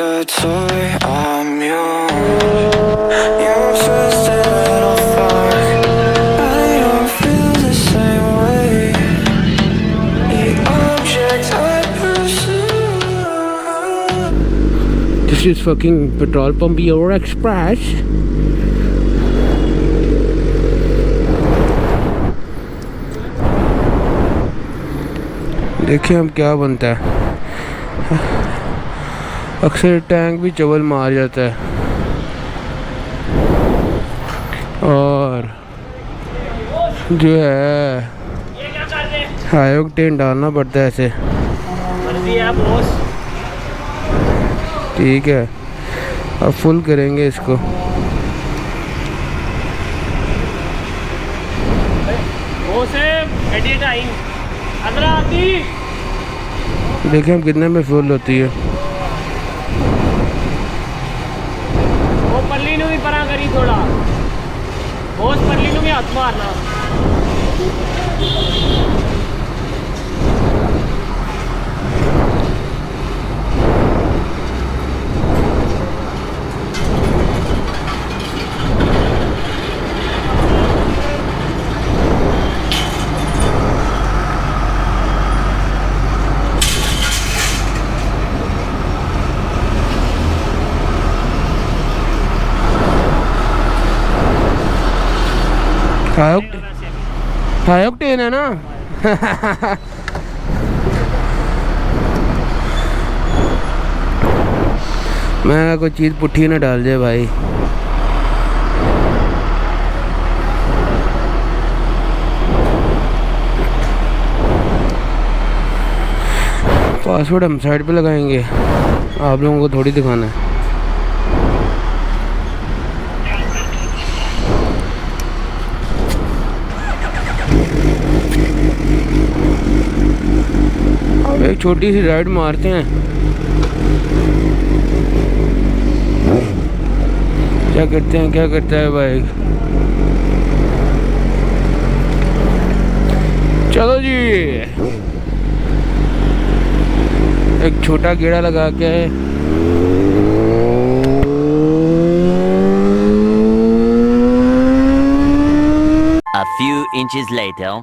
the toy I'm yours. Your first little fuck, I don't feel the same way. The object I pursue. This is fucking petrol pump Euro Express. देखिए अब क्या बनता है। अक्सर tank भी चवल मार जाता है और जो है हाई ऑक्टेन डालना पड़ता है ऐसे। ठीक है अब फुल करेंगे इसको। देखिए हम कितने में फुल होती है। वो पल्ली नू भी परा करी थोड़ा, बहुत पल्ली नू भी हाथ मारना। हाई ऑक्टेन है ना। मैं कोई चीज़ पुट्ठी ना डाल जाए भाई। पासवर्ड हम साइड पे लगाएंगे, आप लोगों को थोड़ी दिखाना है। अब एक छोटी सी राइड मारते हैं। क्या करते हैं, क्या करता है बाइक। चलो जी एक छोटा गेड़ा लगा के A few inches later.